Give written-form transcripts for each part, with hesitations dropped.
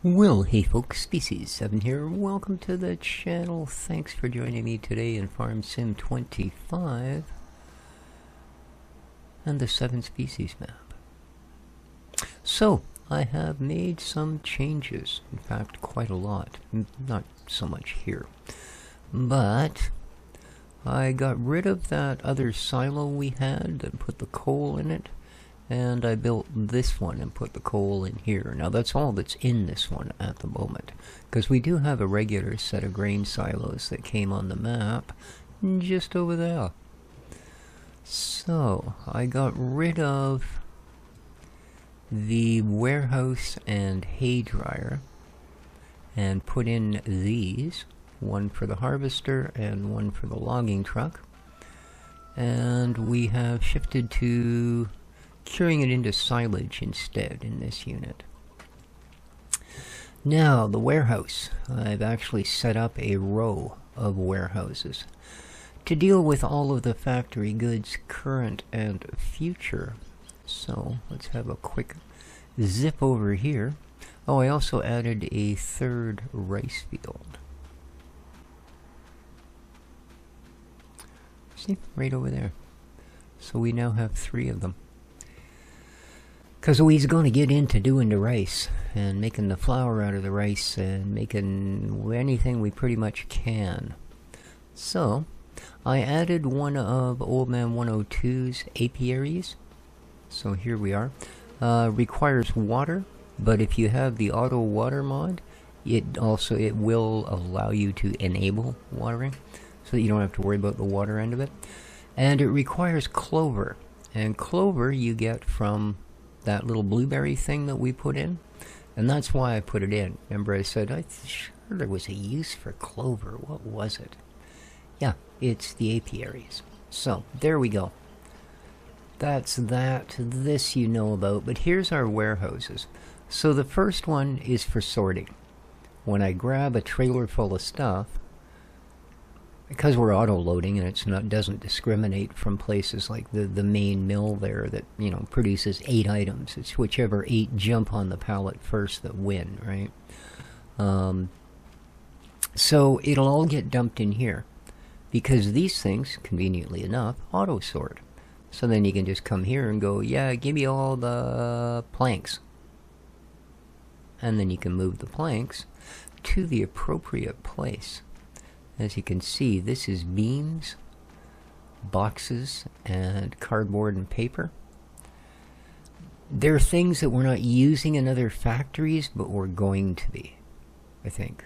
Well, hey folks, Species 7 here. Welcome to the channel. Thanks for joining me today in Farm Sim 25 and the 7 Species map. So, I have made some changes. In fact, quite a lot. Not so much here. But I got rid of that other silo we had that put the coal in it. And I built this one and put the coal in here. Now that's all that's in this one at the moment, because we do have a regular set of grain silos that came on the map just over there. So I got rid of the warehouse and hay dryer and put in these, one for the harvester and one for the logging truck. And we have shifted to curing it into silage instead in this unit. Now, the warehouse. I've actually set up a row of warehouses to deal with all of the factory goods, current and future. So, let's have a quick zip over here. Oh, I also added a third rice field. See, right over there. So we now have 3 of them. Because he's going to get into doing the rice and making the flour out of the rice and making anything we pretty much can. So, I added one of Old Man 102's apiaries. So here we are. Requires water, but if you have the auto water mod, it will allow you to enable watering, so that you don't have to worry about the water end of it. And it requires clover, and clover you get from that little blueberry thing that we put in, and that's why I put it in. Remember I said I'm sure there was a use for clover. What was it? Yeah, it's the apiaries. So there we go. That's that. This you know about. But here's our warehouses. So the first one is for sorting. When I grab a trailer full of stuff, because we're auto-loading and it's doesn't discriminate from places like the main mill there that, you know, produces 8 items. It's whichever 8 jump on the pallet first that win, right? So it'll all get dumped in here, because these things, conveniently enough, auto-sort. So then you can just come here and go, yeah, give me all the planks. And then you can move the planks to the appropriate place. As you can see, this is beams, boxes, and cardboard and paper. They're things that we're not using in other factories, but we're going to be, I think.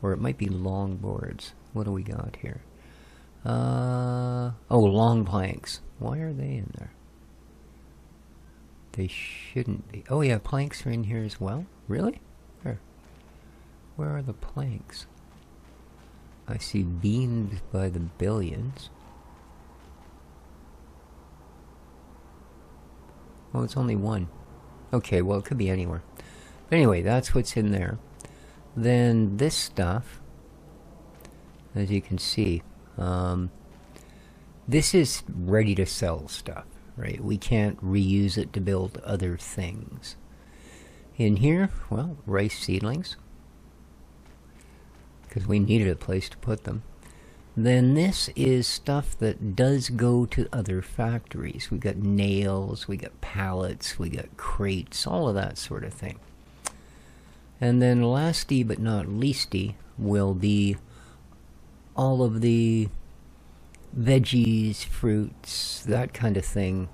Or it might be long boards. What do we got here? Oh, long planks. Why are they in there? They shouldn't be. Oh yeah, planks are in here as well? Really? Where are the planks? I see beams by the billions. Oh, it's only one. Okay, well, it could be anywhere. But anyway, that's what's in there. Then this stuff, as you can see, this is ready to sell stuff, right? We can't reuse it to build other things. In here, well, rice seedlings, because we needed a place to put them. Then this is stuff that does go to other factories. We got nails, we got pallets, we got crates, all of that sort of thing. And then lasty but not leasty will be all of the veggies, fruits, that kind of thing,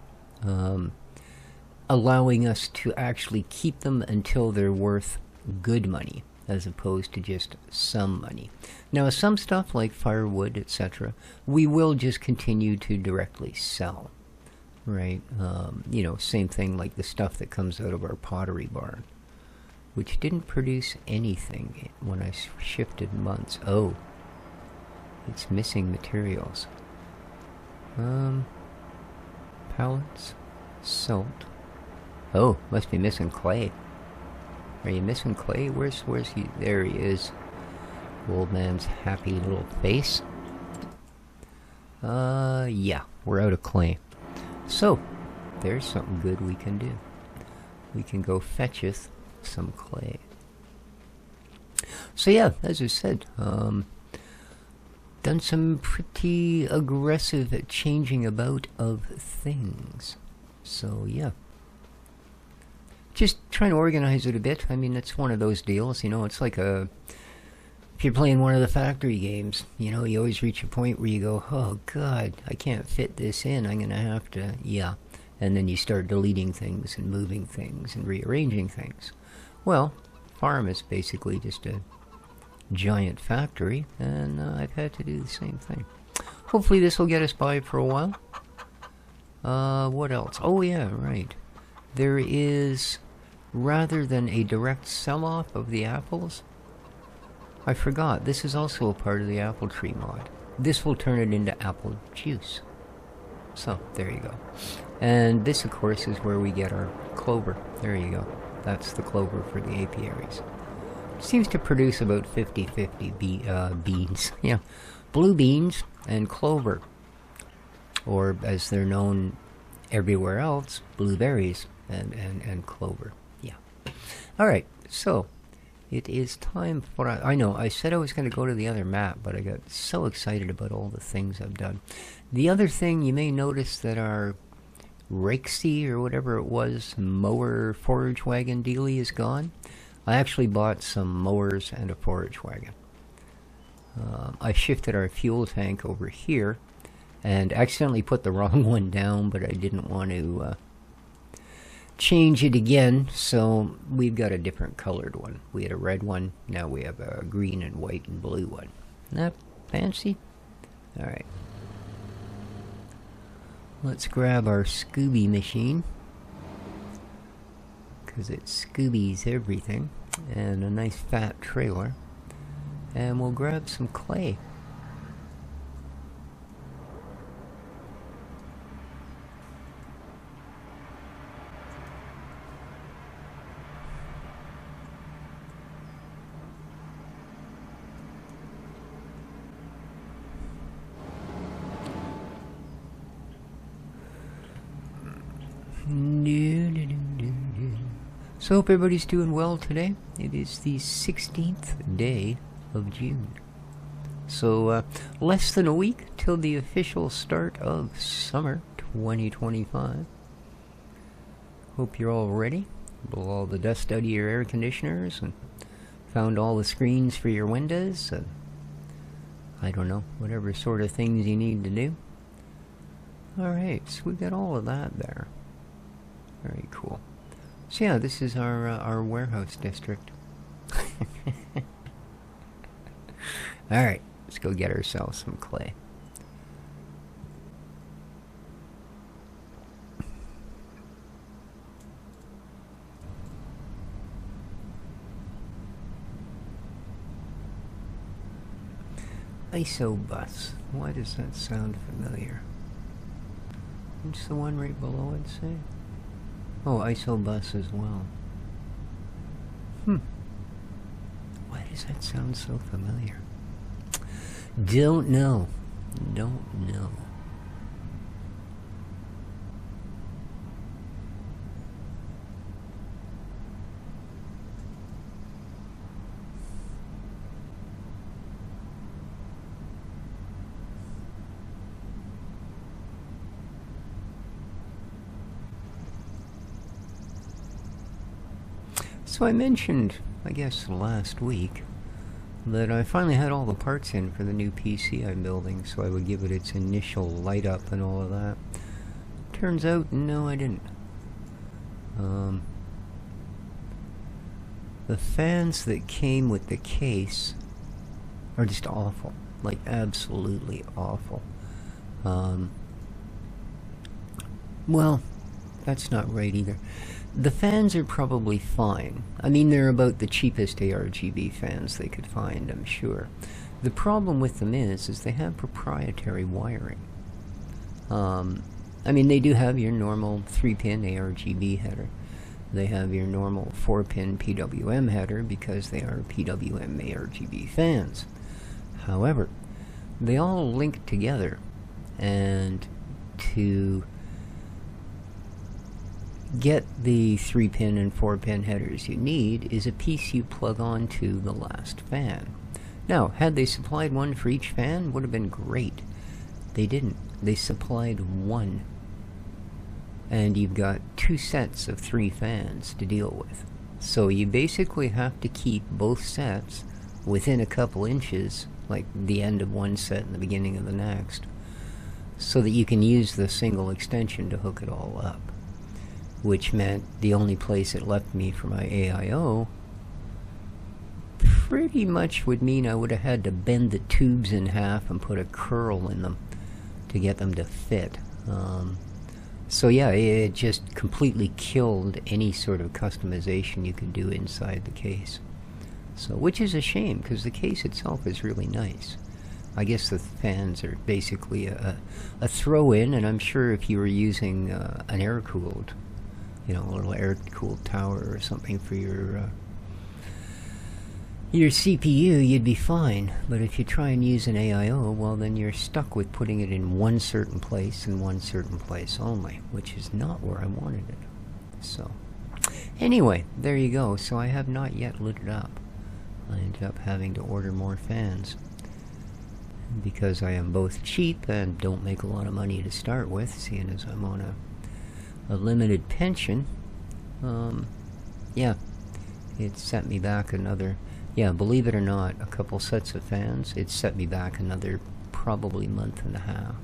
allowing us to actually keep them until they're worth good money, as opposed to just some money. Now, some stuff like firewood, etc., we will just continue to directly sell, right? You know, same thing like the stuff that comes out of our pottery barn, which didn't produce anything when I shifted months. Oh, it's missing materials. Pallets, salt. Oh, must be missing clay. Are you missing clay? Where's he? There he is. Old man's happy little face. Yeah, we're out of clay. So, there's something good we can do. We can go fetcheth some clay. So yeah, as I said, done some pretty aggressive changing about of things. So yeah, just trying to organize it a bit. I mean, it's one of those deals, you know, it's like if you're playing one of the factory games, you know, you always reach a point where you go, oh god, I can't fit this in, I'm gonna have to, yeah. And then you start deleting things and moving things and rearranging things. Well, farm is basically just a giant factory, and I've had to do the same thing. Hopefully this will get us by for a while. What else? Oh yeah, right. There is, rather than a direct sell-off of the apples, I forgot, this is also a part of the apple tree mod. This will turn it into apple juice. So, there you go. And this, of course, is where we get our clover. There you go. That's the clover for the apiaries. Seems to produce about 50-50 beans. Yeah, blue beans and clover. Or, as they're known everywhere else, blueberries and clover. Yeah. Alright, so it is time for... I know, I said I was going to go to the other map, but I got so excited about all the things I've done. The other thing, you may notice that our Rakesy, or whatever it was, mower forage wagon dealie is gone. I actually bought some mowers and a forage wagon. I shifted our fuel tank over here and accidentally put the wrong one down, but I didn't want to change it again, so we've got a different colored one. We had a red one, now we have a green and white and blue one. Isn't that fancy? Alright. Let's grab our Scooby machine, because it Scoobies everything, and a nice fat trailer, and we'll grab some clay. So hope everybody's doing well today. It is the 16th day of June. So less than a week till the official start of summer 2025. Hope you're all ready. Blow all the dust out of your air conditioners and found all the screens for your windows. I don't know, whatever sort of things you need to do. Alright, so we've got all of that there. Very cool. So yeah, this is our warehouse district. Alright, let's go get ourselves some clay. Isobus. Why does that sound familiar? What's the one right below it say? Oh, Isobus as well. Why does that sound so familiar? Don't know. Don't know. So I mentioned, I guess last week, that I finally had all the parts in for the new PC I'm building, so I would give it its initial light up and all of that. Turns out, no I didn't. The fans that came with the case are just awful. Like, absolutely awful. Well, that's not right either. The fans are probably fine. I mean, they're about the cheapest ARGB fans they could find, I'm sure. The problem with them is they have proprietary wiring. I mean, they do have your normal 3-pin ARGB header. They have your normal 4-pin PWM header because they are PWM ARGB fans. However, they all link together, and to get the 3-pin and 4-pin headers you need is a piece you plug onto the last fan. Now, had they supplied one for each fan, would have been great. They didn't. They supplied one. And you've got 2 sets of 3 fans to deal with. So you basically have to keep both sets within a couple inches, like the end of one set and the beginning of the next, so that you can use the single extension to hook it all up. Which meant the only place it left me for my AIO pretty much would mean I would have had to bend the tubes in half and put a curl in them to get them to fit. So yeah, it just completely killed any sort of customization you could do inside the case. So, which is a shame, because the case itself is really nice. I guess the fans are basically a throw-in, and I'm sure if you were using an air-cooled, a little air-cooled tower or something for your CPU, you'd be fine. But if you try and use an AIO, well, then you're stuck with putting it in one certain place and one certain place only, which is not where I wanted it. So, anyway, there you go. So I have not yet lit it up. I ended up having to order more fans because I am both cheap and don't make a lot of money to start with, seeing as I'm on a limited pension. Yeah, it set me back another... Yeah, believe it or not, a couple sets of fans, it set me back another probably month and a half.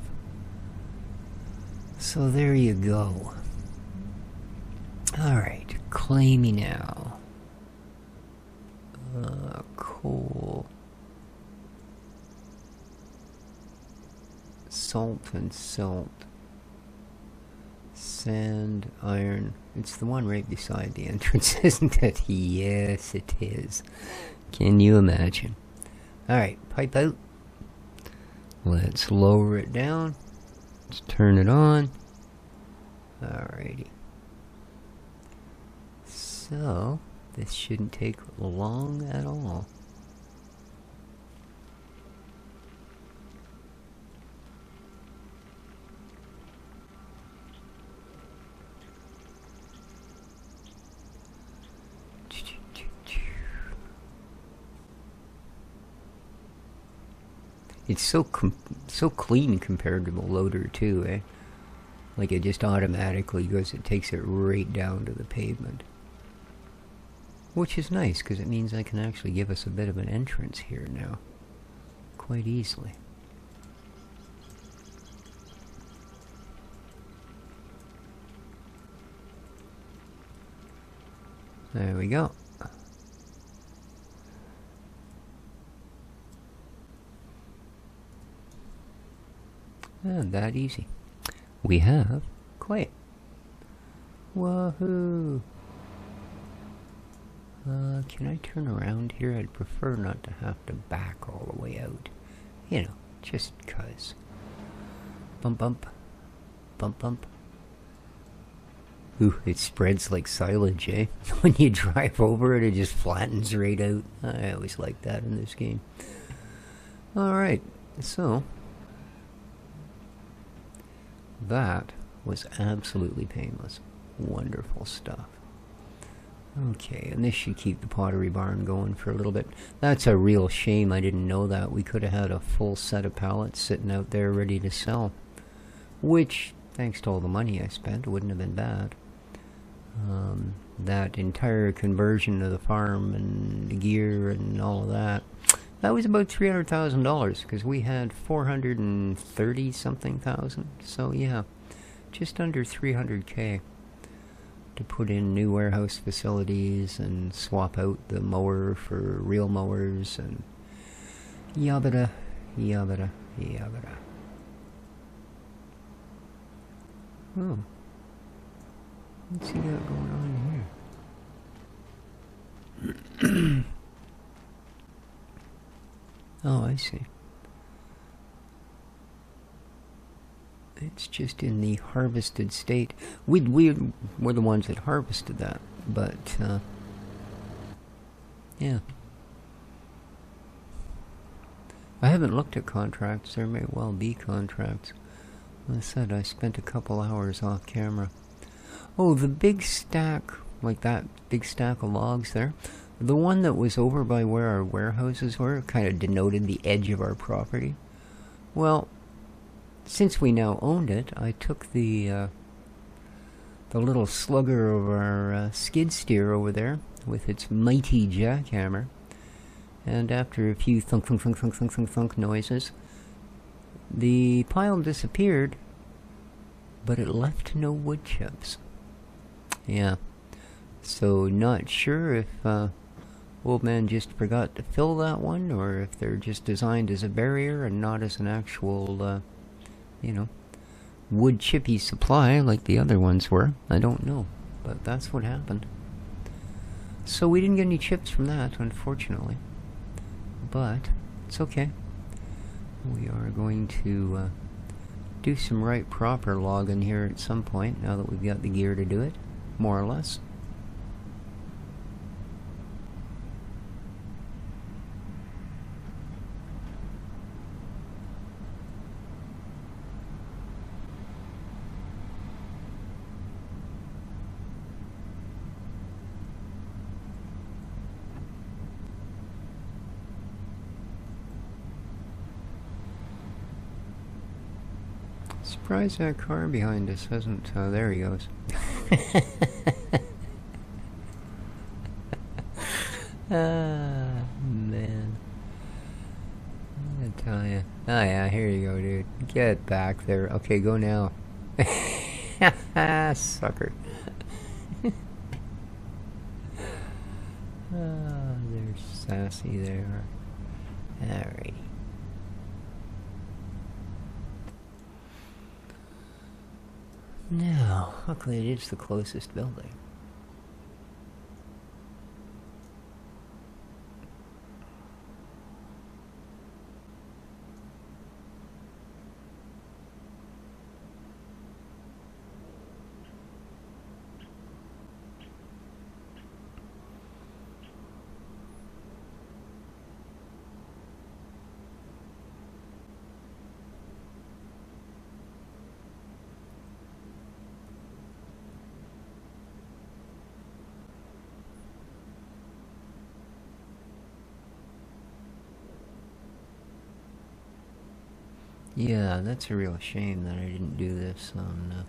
So there you go. Alright, claim me now. Coal. Salt and silt. Sand, iron. It's the one right beside the entrance, isn't it? Yes, it is. Can you imagine? Alright, pipe out. Let's lower it down. Let's turn it on. Alrighty. So, this shouldn't take long at all. It's so clean compared to the loader too, eh? Like it just automatically goes, it takes it right down to the pavement. Which is nice, because it means I can actually give us a bit of an entrance here now. Quite easily. There we go. And that easy. We have quite. Woohoo! Can I turn around here? I'd prefer not to have to back all the way out. Just 'cause. Bump, bump. Bump, bump. Ooh, it spreads like silage, eh? When you drive over it, it just flattens right out. I always like that in this game. Alright, so... that was absolutely painless. Wonderful stuff. Okay, and this should keep the pottery barn going for a little bit. That's a real shame I didn't know that. We could have had a full set of pallets sitting out there ready to sell. Which, thanks to all the money I spent, wouldn't have been bad. That entire conversion of the farm and the gear and all of that, that was about $300,000 because we had 430 something thousand. So yeah, just under 300K to put in new warehouse facilities and swap out the mower for real mowers and yabada, yabada, yabada. Oh, what's he got going on here? Oh, I see. It's just in the harvested state. We were the ones that harvested that, but yeah. I haven't looked at contracts. There may well be contracts. As I said, I spent a couple hours off camera. Oh, the big stack, like that big stack of logs there. The one that was over by where our warehouses were kind of denoted the edge of our property. Well, since we now owned it, I took the little slugger of our skid steer over there with its mighty jackhammer, and after a few thunk thunk thunk thunk thunk thunk thunk noises, the pile disappeared, but it left no wood chips. Yeah, so not sure if Old Man just forgot to fill that one, or if they're just designed as a barrier and not as an actual, wood chippy supply like the other ones were. I don't know, but that's what happened. So we didn't get any chips from that, unfortunately. But it's okay. We are going to do some right proper logging here at some point, now that we've got the gear to do it, more or less. Surprised that car behind us hasn't... there he goes. Ah, man. I tell you. Oh yeah, here you go, dude. Get back there. Okay, go now. Sucker. They're sassy there. Alrighty. Now, luckily it is the closest building. Yeah, that's a real shame that I didn't do this on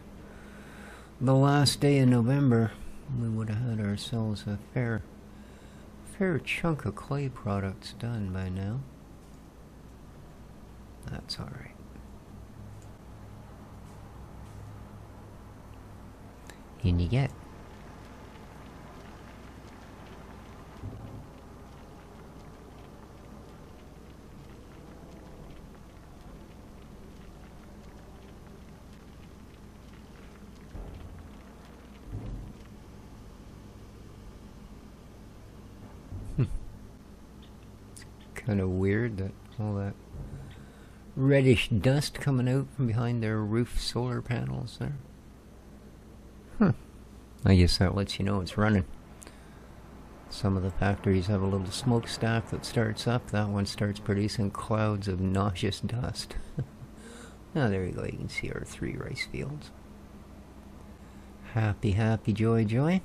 the last day in November. We would have had ourselves a fair chunk of clay products done by now. That's alright. In you get. Kind of weird that all that reddish dust coming out from behind their roof solar panels there. I guess that lets you know it's running. Some of the factories have a little smokestack that starts up. That one starts producing clouds of nauseous dust. Now there you go, you can see our 3 rice fields. Happy, happy, joy, joy.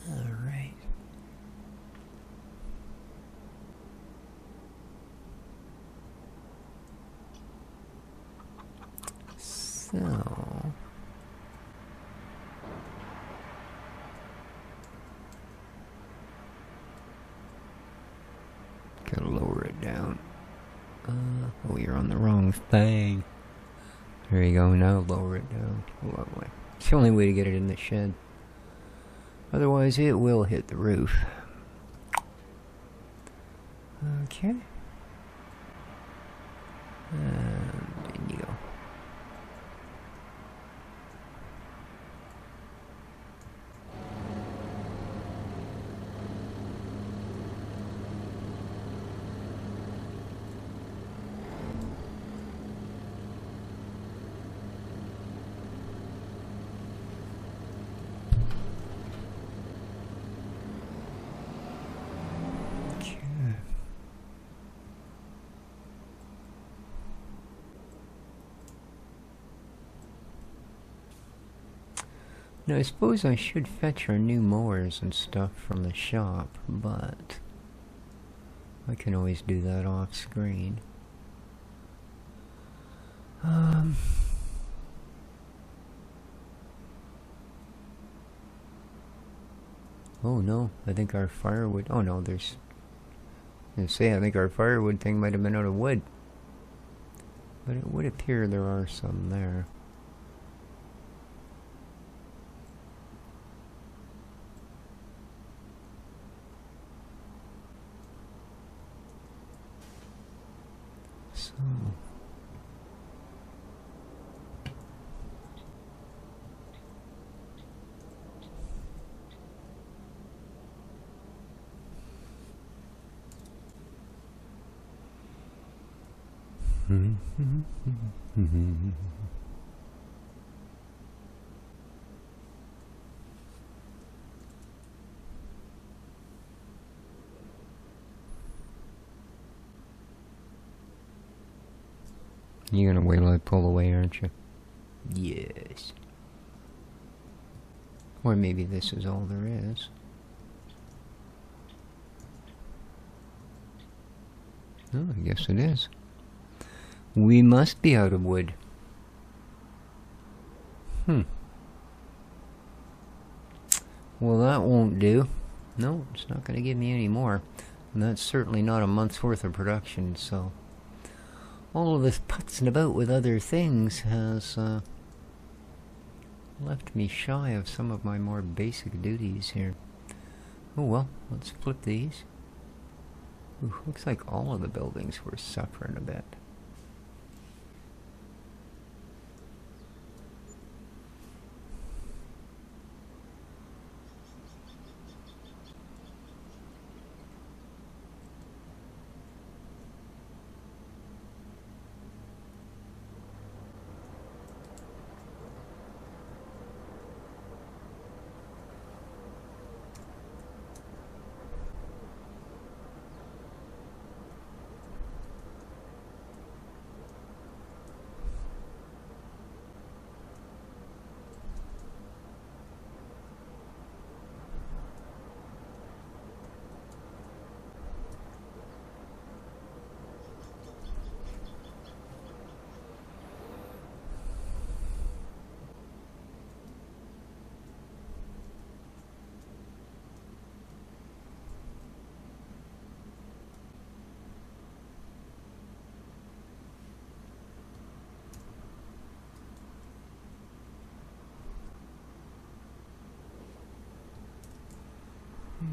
Alright. So... gotta lower it down. Oh, you're on the wrong thing. There you go, now lower it down. Lovely. It's the only way to get it in the shed. Otherwise, it will hit the roof. Okay. And in you go. Now I suppose I should fetch our new mowers and stuff from the shop, but I can always do that off screen. Oh no, I think our firewood... Oh no, there's... I was gonna say, I think our firewood thing might have been out of wood. But it would appear there are some there. So... You're gonna wait till I pull away, aren't you? Yes. Or maybe this is all there is. Oh, I guess it is. We must be out of wood. Well, that won't do. No, it's not going to give me any more. And that's certainly not a month's worth of production, so... all of this putzing about with other things has left me shy of some of my more basic duties here. Oh well, let's flip these. Ooh, looks like all of the buildings were suffering a bit.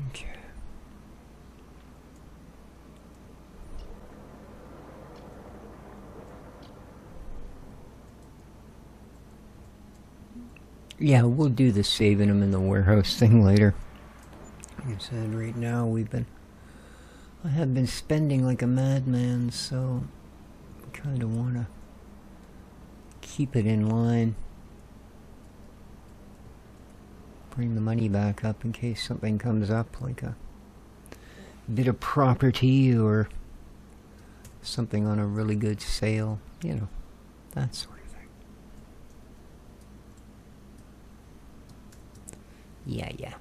Okay. Yeah, we'll do the saving them in the warehouse thing later. Like I said, right now I have been spending like a madman, so I kind of want to keep it in line. Bring the money back up in case something comes up, like a bit of property or something on a really good sale, you know, that sort of thing. Yeah.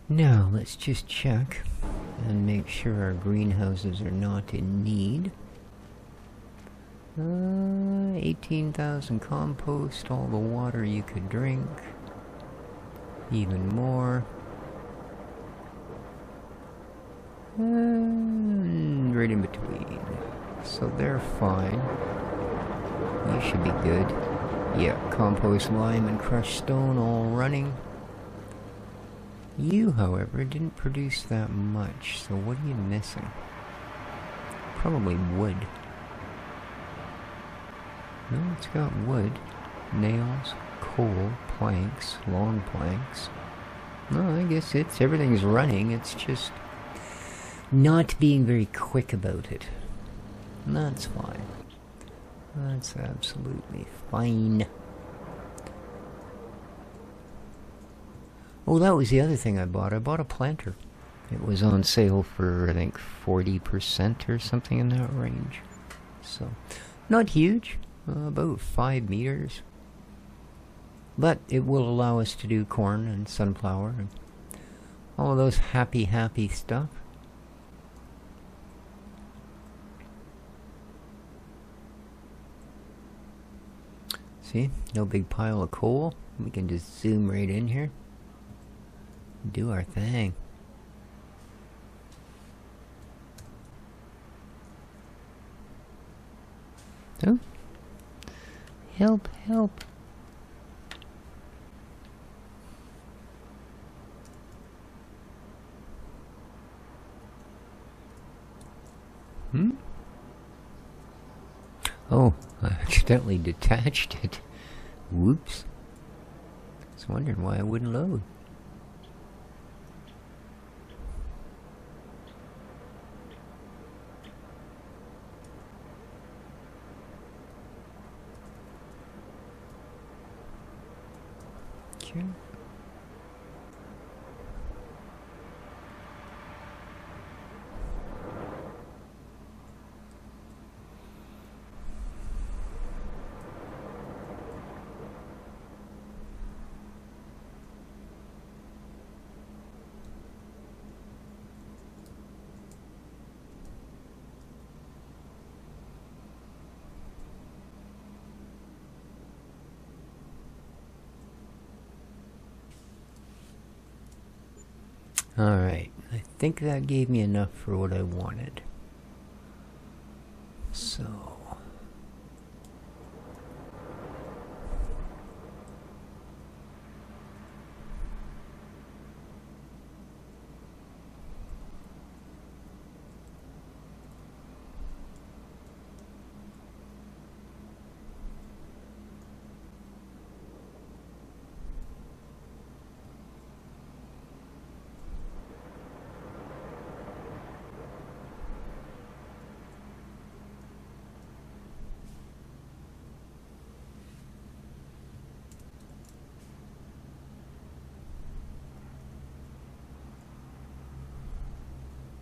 Now, let's just check and make sure our greenhouses are not in need. 18,000 compost, all the water you could drink. Even more. And right in between. So they're fine. You should be good. Yeah, compost, lime, and crushed stone all running. You, however, didn't produce that much, so what are you missing? Probably wood. No, it's got wood, nails, coal, planks, long planks. No, I guess everything's running, it's just not being very quick about it. And that's fine. That's absolutely fine. Oh, that was the other thing I bought. I bought a planter. It was on sale for, I think, 40% or something in that range. So, not huge, about 5 meters. But it will allow us to do corn and sunflower and all of those happy stuff. See, no big pile of coal. We can just zoom right in here. Do our thing. Oh. Help, help. Oh, I accidentally detached it. Whoops. I was wondering why it wouldn't load. Okay. Alright, I think that gave me enough for what I wanted. So...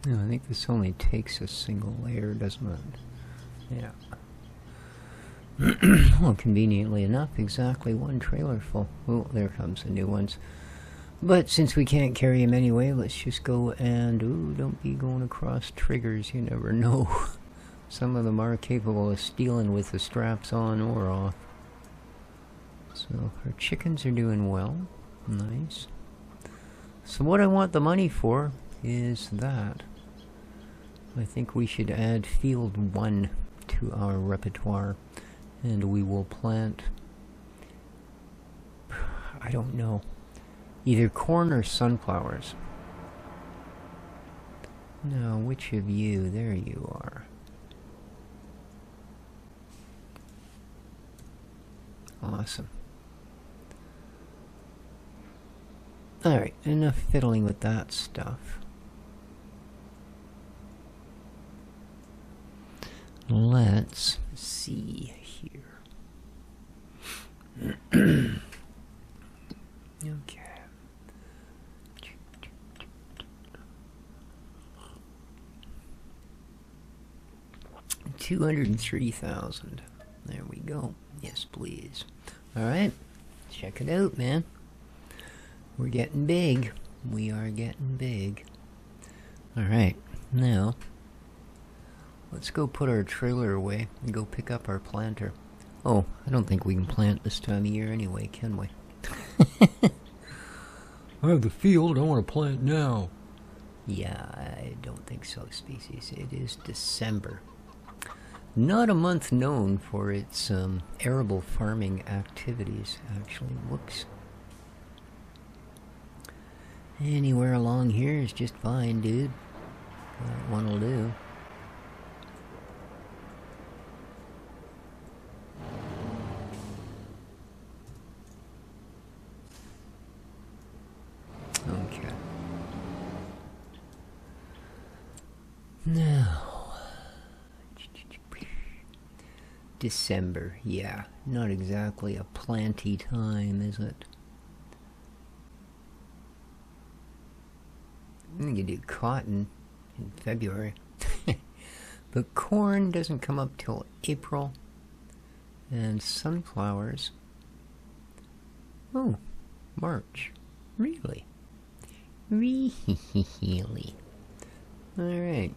No, I think this only takes a single layer, doesn't it? Yeah. Well, conveniently enough, exactly one trailer full. Oh, there comes the new ones. But since we can't carry them anyway, let's just go and... Ooh, don't be going across triggers, you never know. Some of them are capable of stealing with the straps on or off. So, our chickens are doing well. Nice. So what I want the money for is that. I think we should add field 1 to our repertoire, and we will plant, I don't know, either corn or sunflowers. Now, which of you? There you are. Awesome. Alright, enough fiddling with that stuff. Let's see here. Okay. 203,000. There we go. Yes, please. Alright. Check it out, man. We're getting big. We are getting big. Alright. Now... let's go put our trailer away and go pick up our planter. Oh, I don't think we can plant this time of year anyway, can we? I have the field, I want to plant now. Yeah, I don't think so, Species. It is December. Not a month known for its arable farming activities, actually. Whoops. Anywhere along here is just fine, dude. That one will do. Okay. Now, December, yeah. Not exactly a planty time, is it? You can do cotton in February. But corn doesn't come up till April. And sunflowers, oh, March. Really? Really? Alright.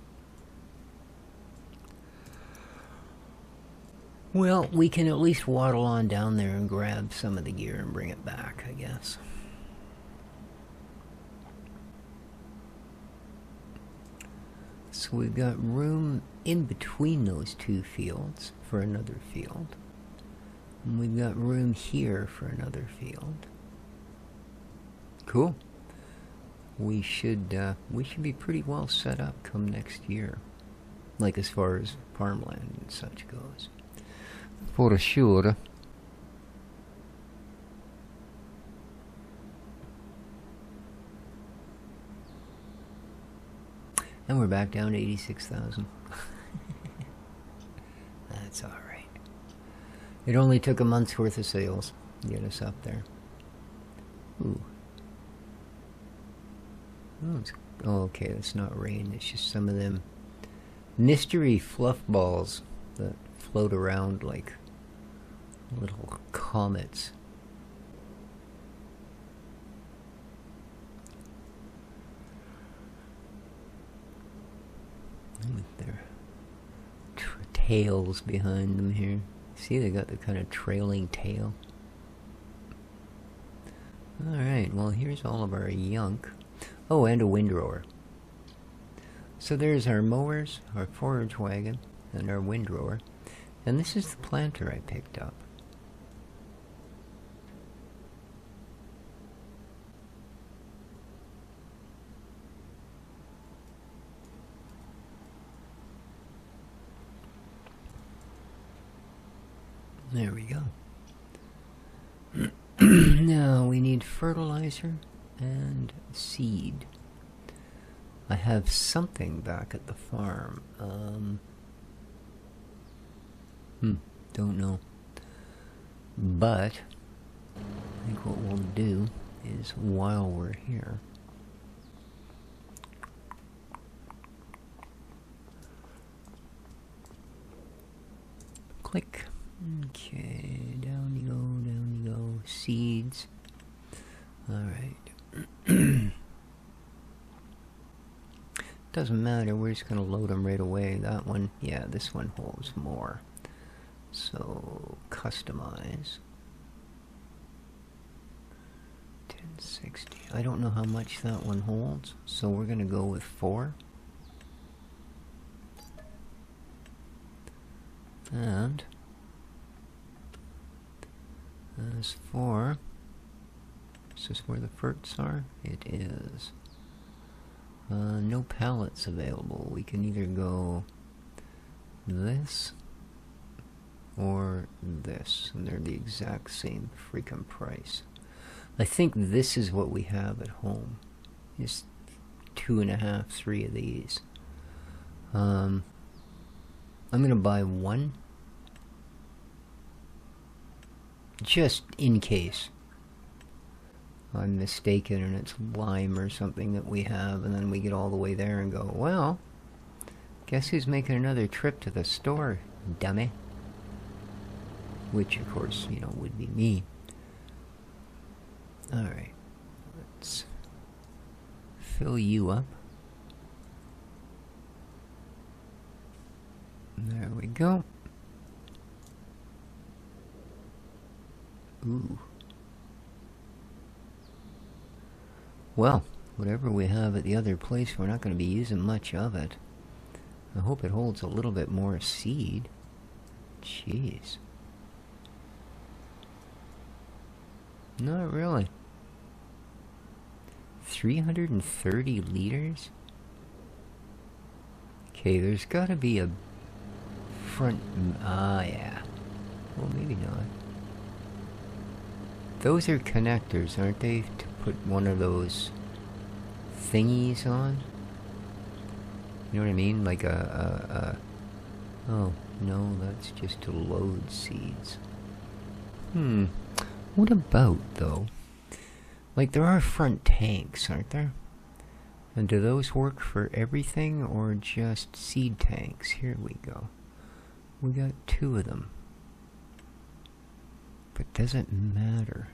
Well, we can at least waddle on down there and grab some of the gear and bring it back, I guess. So we've got room in between those two fields for another field. And we've got room here for another field. Cool. We should be pretty well set up come next year. Like as far as farmland and such goes. For sure. And we're back down to 86,000. That's alright. It only took a month's worth of sales to get us up there. Ooh. Oh, okay, that's not rain. It's just some of them mystery fluff balls that float around like little comets. With their tails behind them here. See, they got the kind of trailing tail. Alright, well here's all of our yunk. Oh, and a windrower. So there's our mowers, our forage wagon, and our windrower. And this is the planter I picked up. There we go. Now we need fertilizer and seed. I have something back at the farm. Don't know. But I think what we'll do is while we're here, click. Okay, down you go, seeds. Alright. Doesn't matter, we're just going to load them right away. That one, yeah, this one holds more. So, customize. 1060. I don't know how much that one holds, so we're going to go with 4. And as 4, is this where the ferts are? It is. No pallets available. We can either go this or this, and they're the exact same freaking price. I think this is what we have at home. Just 2.5, 3 of these. I'm gonna buy one, just in case I'm mistaken and it's lime or something that we have, and then we get all the way there and go, well, guess who's making another trip to the store, dummy? Which, of course, you know, would be me. Alright, let's fill you up. There we go. Ooh. Well, whatever we have at the other place, we're not going to be using much of it. I hope it holds a little bit more seed. Jeez. Not really. 330 liters? Okay, there's got to be a front... Ah, yeah. Well, maybe not. Those are connectors, aren't they? To put one of those thingies on? You know what I mean? Like oh, No, that's just to load seeds. What about, though? Like, there are front tanks, aren't there? And do those work for everything or just seed tanks? Here we go. We got 2 of them. But does it matter?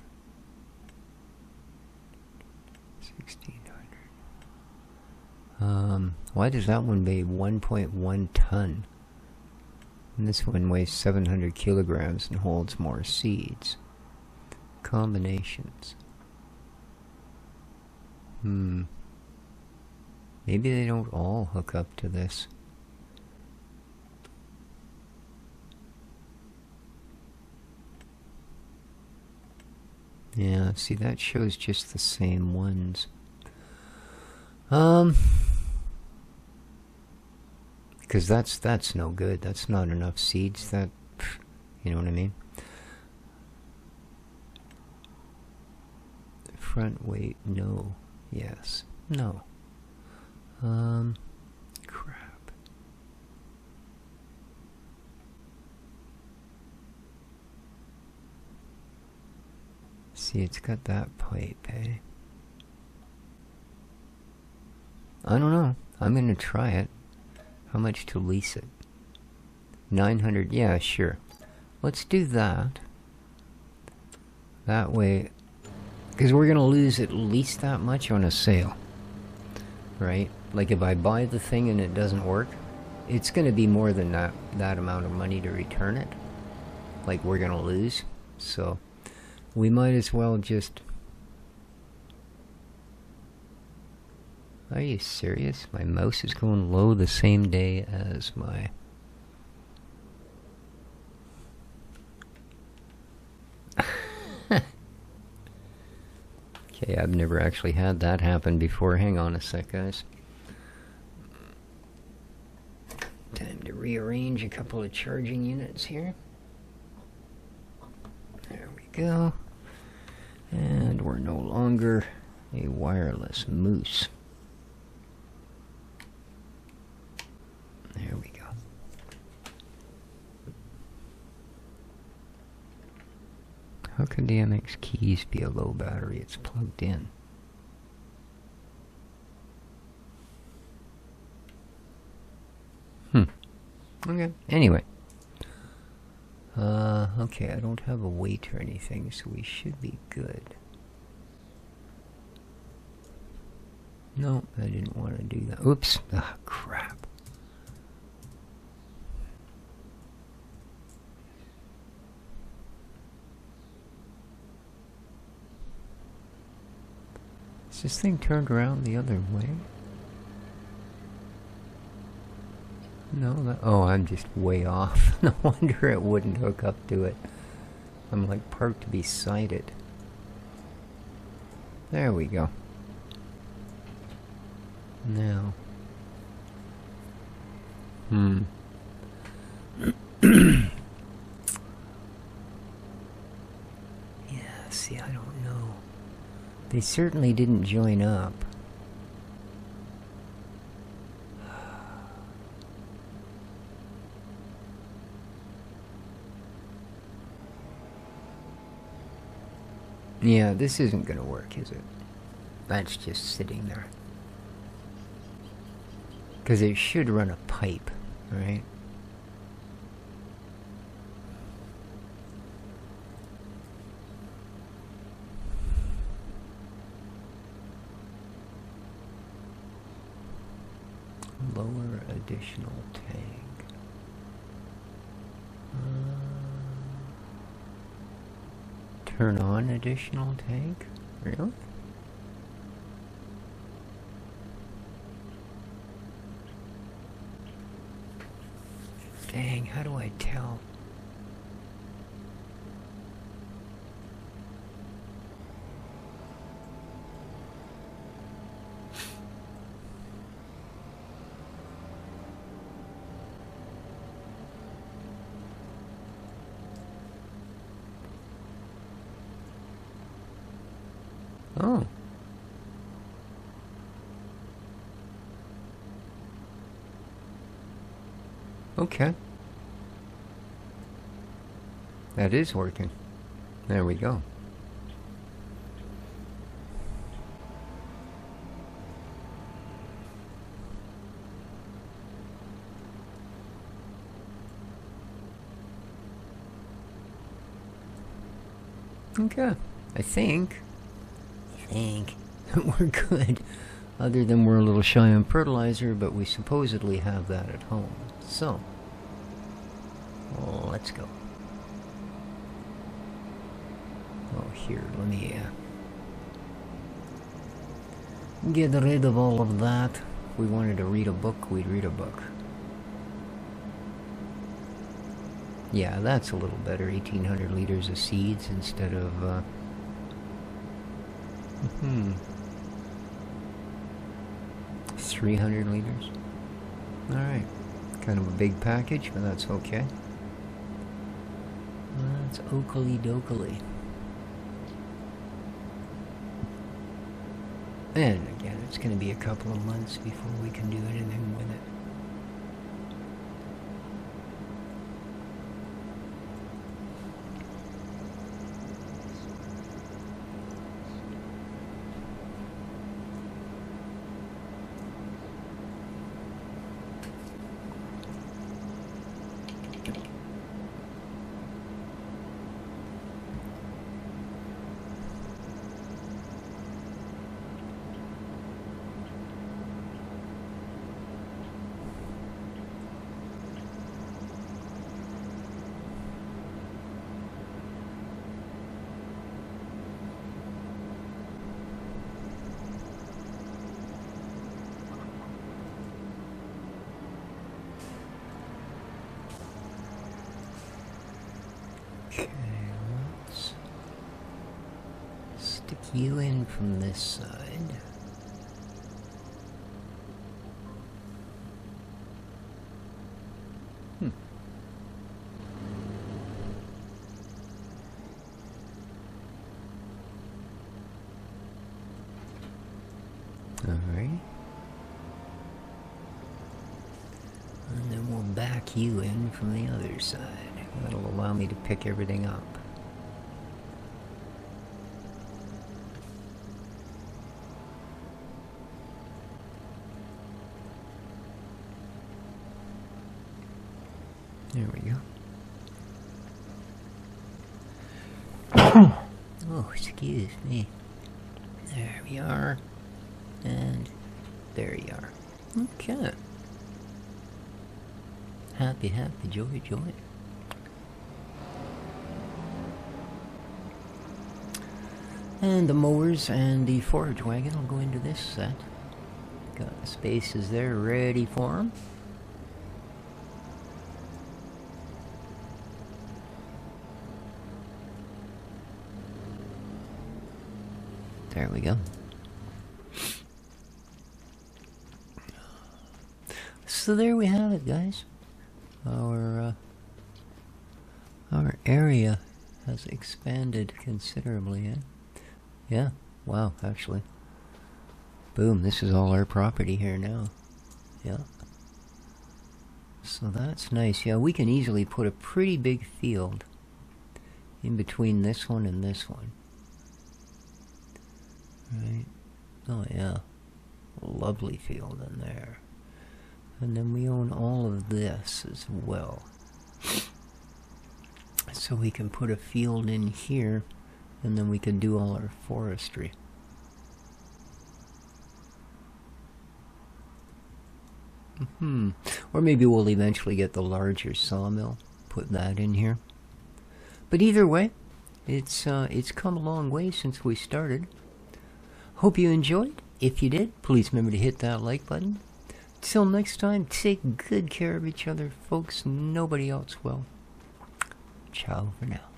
1,600. Why does that one weigh 1.1 ton? And this one weighs 700 kilograms and holds more seeds. Combinations. Maybe they don't all hook up to this. Yeah, see, that shows just the same ones. Because that's no good. That's not enough seeds. That, you know what I mean? Front weight, no. Yes. No. Crap. See, it's got that pipe, eh? I don't know. I'm gonna try it. How much to lease it? 900, yeah, sure. Let's do that. That way, because we're gonna lose at least that much on a sale. Right? Like if I buy the thing and it doesn't work, it's gonna be more than that amount of money to return it. Like we're gonna lose. So we might as well just... Are you serious? My mouse is going low the same day as my... Okay, I've never actually had that happen before. Hang on a sec, guys. Time to rearrange a couple of charging units here. There we go. And we're no longer a wireless moose. There we go. How could the MX keys be a low battery? It's plugged in. Okay. Anyway. Okay, I don't have a weight or anything, so we should be good. No, I didn't want to do that. Oops. Ah, crap. Is this thing turned around the other way? No, oh, I'm just way off. No wonder it wouldn't hook up to it. I'm like parked beside it. There we go. Now. Yeah, see, I don't know. They certainly didn't join up. Yeah, this isn't gonna work, is it? That's just sitting there. Because it should run a pipe, right? Lower additional tank. Turn on additional tank? Really? Dang, how do I tell? Oh. Okay. That is working. There we go. Okay. I think we're good. Other than we're a little shy on fertilizer, but we supposedly have that at home. So, let's go. Oh, here, let me get rid of all of that. If we wanted to read a book, we'd read a book. Yeah, that's a little better. 1,800 liters of seeds instead of 300 liters. Alright. Kind of a big package, but that's okay. That's oakley dokley. And again, it's going to be a couple of months before we can do anything with it. Stick you in from this side. Alright. And then we'll back you in from the other side. That'll allow me to pick everything up. There we go. Oh, excuse me. There we are. And there you are. Okay. Happy, happy, joy, joy. And the mowers and the forage wagon will go into this set. Got the spaces there ready for them. There we go. So there we have it, guys. Our area has expanded considerably, eh? Yeah, wow, actually. Boom, this is all our property here now. Yeah. So that's nice. Yeah, we can easily put a pretty big field in between this one and this one. Right? Oh yeah. Lovely field in there. And then we own all of this as well. So we can put a field in here, and then we can do all our forestry. Or maybe we'll eventually get the larger sawmill, put that in here. But either way, it's come a long way since we started. Hope you enjoyed. If you did, please remember to hit that like button. Till next time, take good care of each other, folks. Nobody else will. Ciao for now.